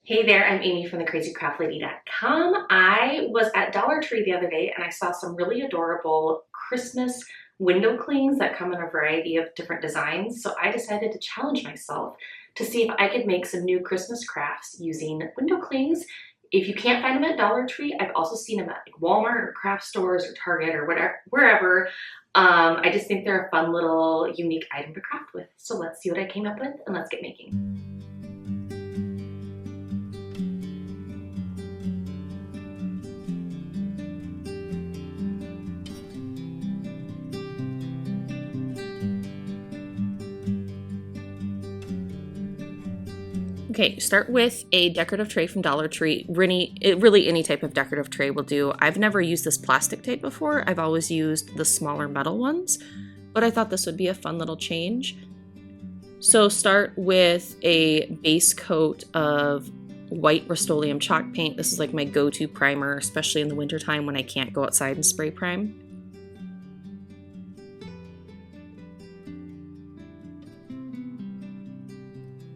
Hey there, I'm Amy from thecrazycraftlady.com. I was at Dollar Tree the other day and I saw some really adorable Christmas window clings that come in a variety of different designs. So I decided to challenge myself to see if I could make some new Christmas crafts using window clings. If you can't find them at Dollar Tree, I've also seen them at like Walmart or craft stores or Target or whatever, wherever. I just think they're a fun little unique item to craft with. So let's see what I came up with and let's get making. Okay, start with a decorative tray from Dollar Tree. Really any type of decorative tray will do. I've never used this plastic type before. I've always used the smaller metal ones, but I thought this would be a fun little change. So start with a base coat of white Rust-Oleum chalk paint. This is like my go-to primer, especially in the wintertime when I can't go outside and spray prime.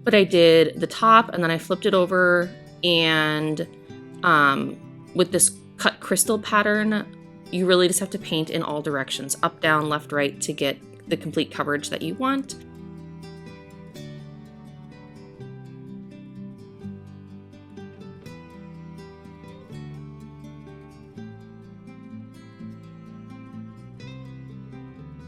But I did the top and then I flipped it over, and with this cut crystal pattern, you really just have to paint in all directions, up, down, left, right, to get the complete coverage that you want.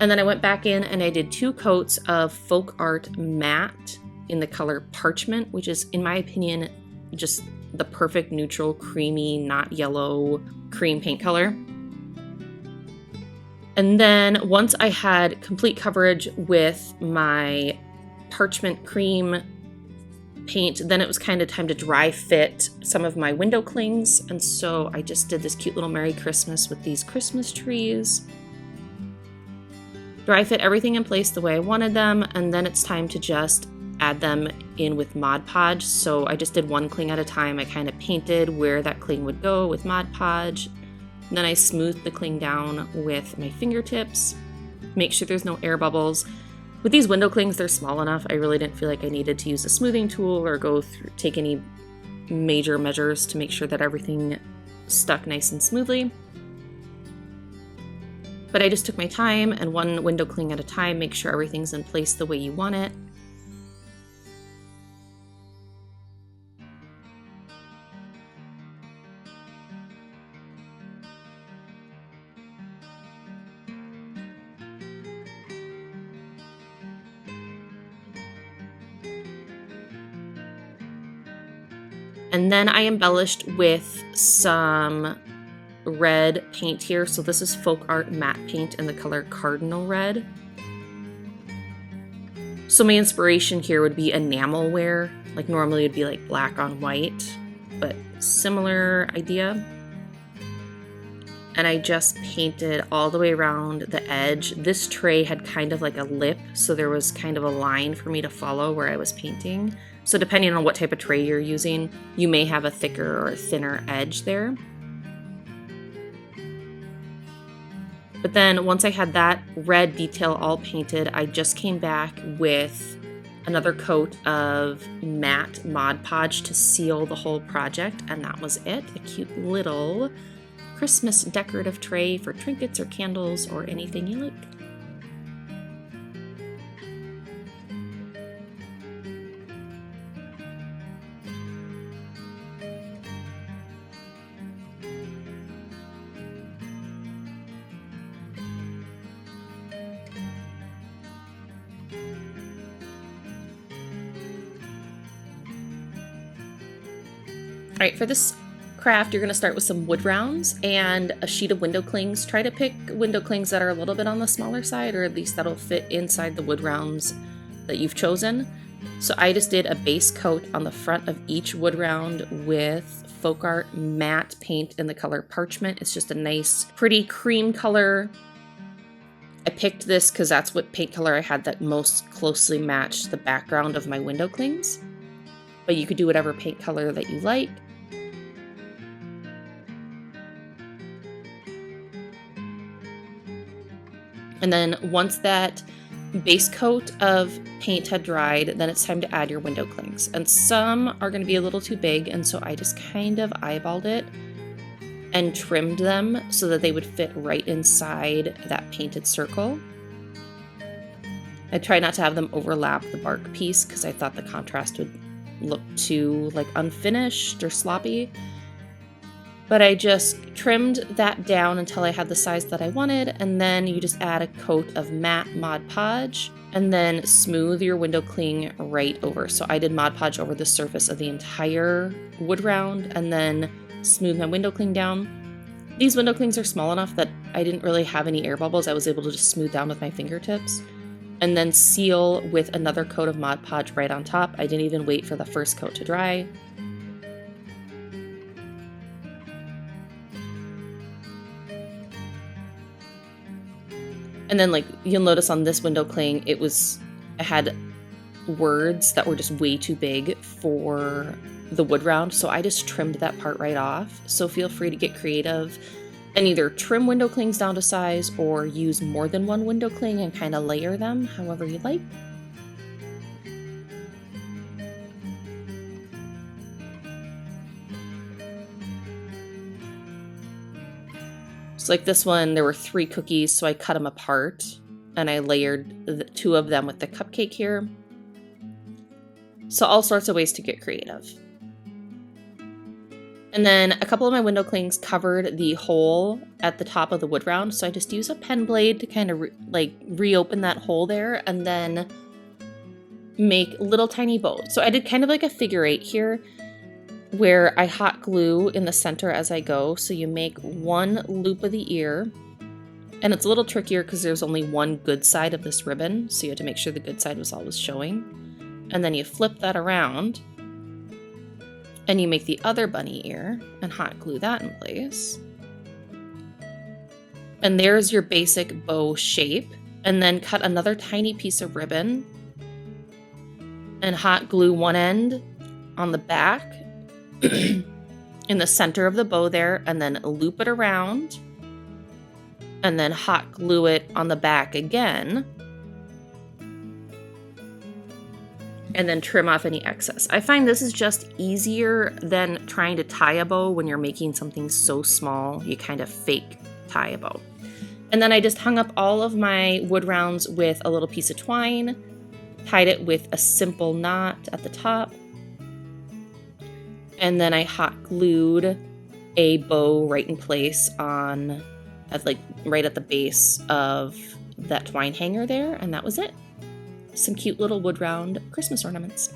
And then I went back in and I did 2 coats of Folk Art Matte in the color Parchment, which is, in my opinion, just the perfect neutral, creamy, not yellow cream paint color. And then once I had complete coverage with my Parchment cream paint, then it was kind of time to dry fit some of my window clings. And so I just did this cute little Merry Christmas with these Christmas trees. Dry fit everything in place the way I wanted them, and then it's time to just add them in with Mod Podge. So I just did one cling at a time. I kind of painted where that cling would go with Mod Podge. And then I smoothed the cling down with my fingertips. Make sure there's no air bubbles. With these window clings, they're small enough. I really didn't feel like I needed to use a smoothing tool or take any major measures to make sure that everything stuck nice and smoothly. But I just took my time, and one window cling at a time, make sure everything's in place the way you want it. And then I embellished with some red paint here. So this is Folk Art Matte Paint in the color Cardinal Red. So my inspiration here would be enamelware. Like normally it'd be like black on white, but similar idea. And I just painted all the way around the edge. This tray had kind of like a lip, so there was kind of a line for me to follow where I was painting. So depending on what type of tray you're using, you may have a thicker or a thinner edge there. But then once I had that red detail all painted, I just came back with another coat of matte Mod Podge to seal the whole project, and that was it. A cute little Christmas decorative tray for trinkets or candles or anything you like. All right, for this craft, you're going to start with some wood rounds and a sheet of window clings. Try to pick window clings that are a little bit on the smaller side, or at least that'll fit inside the wood rounds that you've chosen. So I just did a base coat on the front of each wood round with Folk Art Matte Paint in the color Parchment. It's just a nice, pretty cream color. I picked this because that's what paint color I had that most closely matched the background of my window clings. But you could do whatever paint color that you like. And then once that base coat of paint had dried, then it's time to add your window clings. And some are going to be a little too big, and so I just kind of eyeballed it and trimmed them so that they would fit right inside that painted circle. I tried not to have them overlap the bark piece because I thought the contrast would look too like unfinished or sloppy. But I just trimmed that down until I had the size that I wanted, and then you just add a coat of matte Mod Podge and then smooth your window cling right over. So I did Mod Podge over the surface of the entire wood round and then smooth my window cling down. These window clings are small enough that I didn't really have any air bubbles. I was able to just smooth down with my fingertips and then seal with another coat of Mod Podge right on top. I didn't even wait for the first coat to dry. And then, like, you'll notice on this window cling, it had words that were just way too big for the wood round, so I just trimmed that part right off. So feel free to get creative and either trim window clings down to size or use more than one window cling and kind of layer them however you like. So like this one, there were 3 cookies, so I cut them apart and I layered the 2 of them with the cupcake here. So all sorts of ways to get creative. And then a couple of my window clings covered the hole at the top of the wood round, so I just use a pen blade to kind of reopen that hole there and then make little tiny bows. So I did kind of like a figure 8 here, where I hot glue in the center as I go. So you make one loop of the ear, and it's a little trickier because there's only one good side of this ribbon, so you had to make sure the good side was always showing. And then you flip that around, and you make the other bunny ear and hot glue that in place. And there's your basic bow shape. And then cut another tiny piece of ribbon and hot glue one end on the back in the center of the bow there, and then loop it around and then hot glue it on the back again, and then trim off any excess. I find this is just easier than trying to tie a bow when you're making something so small. You kind of fake tie a bow. And then I just hung up all of my wood rounds with a little piece of twine, tied it with a simple knot at the top, and then I hot glued a bow right in place right at the base of that twine hanger there, and that was it. Some cute little wood round Christmas ornaments.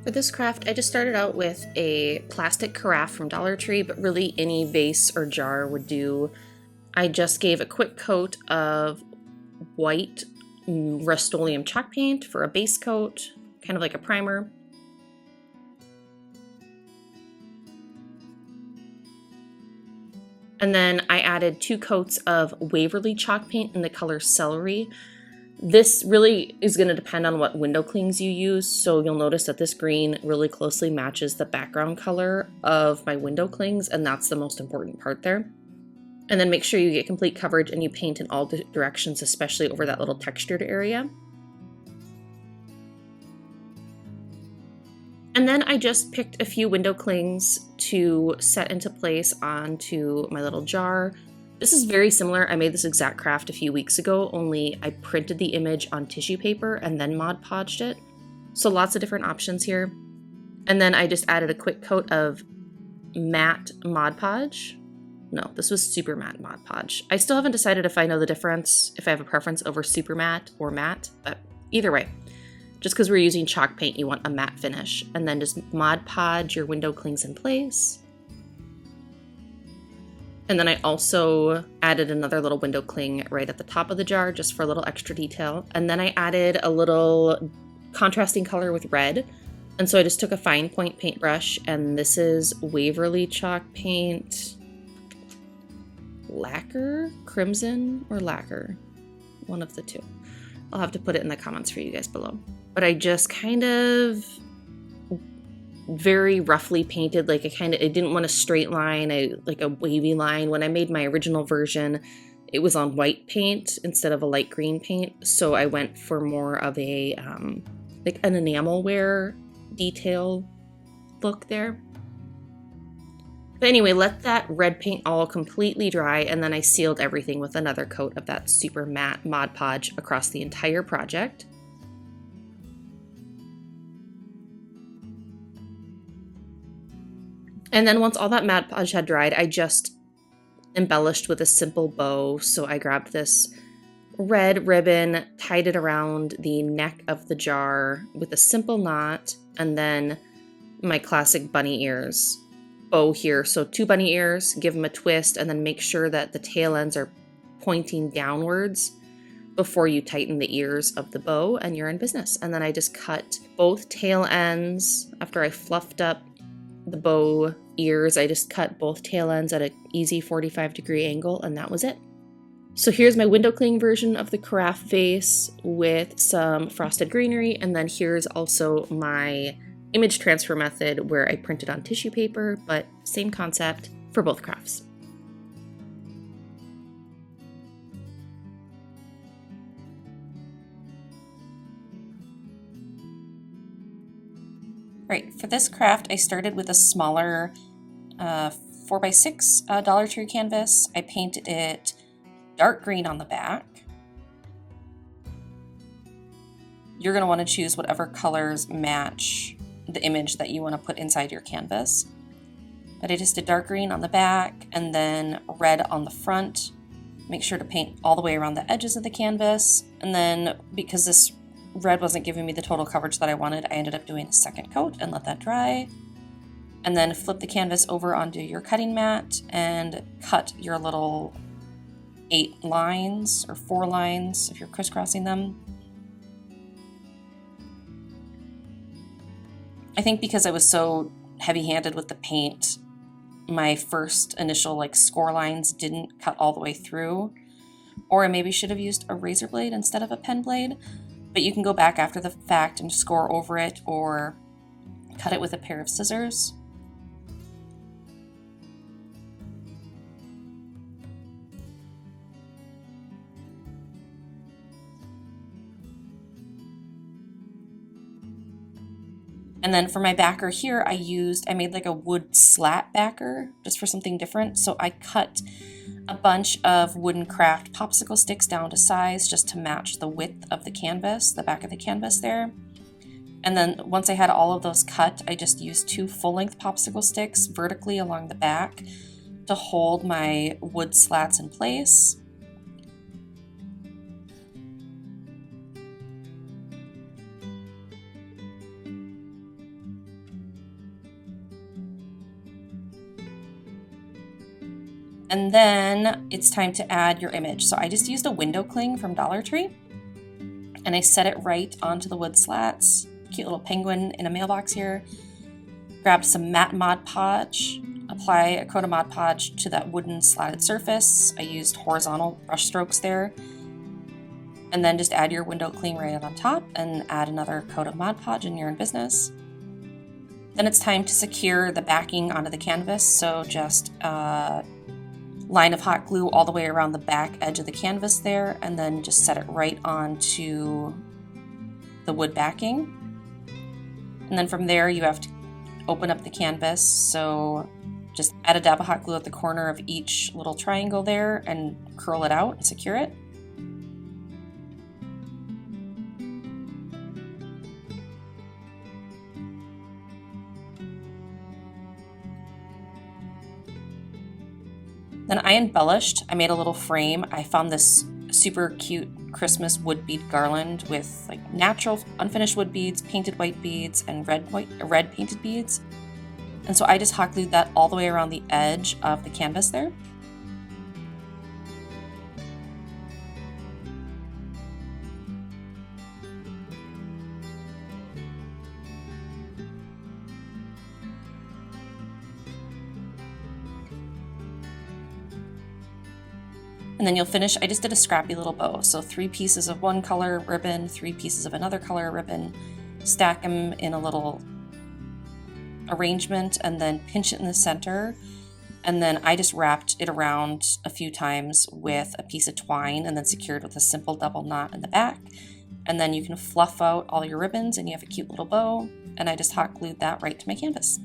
For this craft, I just started out with a plastic carafe from Dollar Tree, but really any vase or jar would do. I just gave a quick coat of white Rust-Oleum chalk paint for a base coat, kind of like a primer. And then I added 2 coats of Waverly chalk paint in the color Celery. This really is going to depend on what window clings you use, so you'll notice that this green really closely matches the background color of my window clings, and that's the most important part there. And then make sure you get complete coverage and you paint in all directions, especially over that little textured area. And then I just picked a few window clings to set into place onto my little jar. This is very similar. I made this exact craft a few weeks ago, only I printed the image on tissue paper and then Mod Podged it. So lots of different options here. And then I just added a quick coat of matte Mod Podge. No, this was super matte Mod Podge. I still haven't decided if I know the difference, if I have a preference over super matte or matte, but either way. Just because we're using chalk paint, you want a matte finish. And then just Mod Podge your window clings in place. And then I also added another little window cling right at the top of the jar just for a little extra detail. And then I added a little contrasting color with red. And so I just took a fine point paintbrush, and this is Waverly chalk paint lacquer, crimson or lacquer, one of the two. I'll have to put it in the comments for you guys below. but I just kind of very roughly painted, like I didn't want a straight line, like a wavy line. When I made my original version, it was on white paint instead of a light green paint, so I went for more of a like an enamel wear detail look there. But anyway, let that red paint all completely dry, and then I sealed everything with another coat of that super matte Mod Podge across the entire project. And then once all that Mod Podge had dried, I just embellished with a simple bow. So I grabbed this red ribbon, tied it around the neck of the jar with a simple knot, and then my classic bunny ears bow here. So 2 bunny ears, give them a twist, and then make sure that the tail ends are pointing downwards before you tighten the ears of the bow, and you're in business. And then I just cut both tail ends after I fluffed up the bow ears. I just cut both tail ends at an easy 45-degree angle, and that was it. So here's my window cling version of the carafe vase with some frosted greenery, and then here's also my image transfer method where I printed on tissue paper, but same concept for both crafts. Right, for this craft, I started with a smaller 4x6 Dollar Tree canvas. I painted it dark green on the back. You're going to want to choose whatever colors match the image that you want to put inside your canvas. But I just did dark green on the back and then red on the front. Make sure to paint all the way around the edges of the canvas. And then because this red wasn't giving me the total coverage that I wanted, I ended up doing a second coat and let that dry. And then flip the canvas over onto your cutting mat and cut your little 8 lines or 4 lines if you're crisscrossing them. I think because I was so heavy-handed with the paint, my first initial score lines didn't cut all the way through, or I maybe should have used a razor blade instead of a pen blade, but you can go back after the fact and score over it or cut it with a pair of scissors. And then for my backer here, I made like a wood slat backer just for something different. So I cut a bunch of wooden craft popsicle sticks down to size just to match the width of the canvas, the back of the canvas there. And then once I had all of those cut, I just used 2 full-length popsicle sticks vertically along the back to hold my wood slats in place. And then it's time to add your image. So I just used a window cling from Dollar Tree and I set it right onto the wood slats. Cute little penguin in a mailbox here. Grabbed some matte Mod Podge, apply a coat of Mod Podge to that wooden slatted surface. I used horizontal brush strokes there. And then just add your window cling right on top and add another coat of Mod Podge and you're in business. Then it's time to secure the backing onto the canvas. So just line of hot glue all the way around the back edge of the canvas there, and then just set it right onto the wood backing. And then from there you have to open up the canvas, so just add a dab of hot glue at the corner of each little triangle there and curl it out and secure it. Then I embellished. I made a little frame. I found this super cute Christmas wood bead garland with natural unfinished wood beads, painted white beads, and red painted beads. And so I just hot glued that all the way around the edge of the canvas there. And then you'll finish, I just did a scrappy little bow. So 3 pieces of one color ribbon, 3 pieces of another color ribbon, stack them in a little arrangement and then pinch it in the center. And then I just wrapped it around a few times with a piece of twine and then secured with a simple double knot in the back. And then you can fluff out all your ribbons and you have a cute little bow. And I just hot glued that right to my canvas.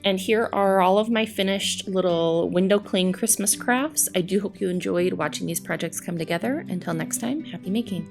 And here are all of my finished little window cling Christmas crafts. I do hope you enjoyed watching these projects come together. Until next time, happy making.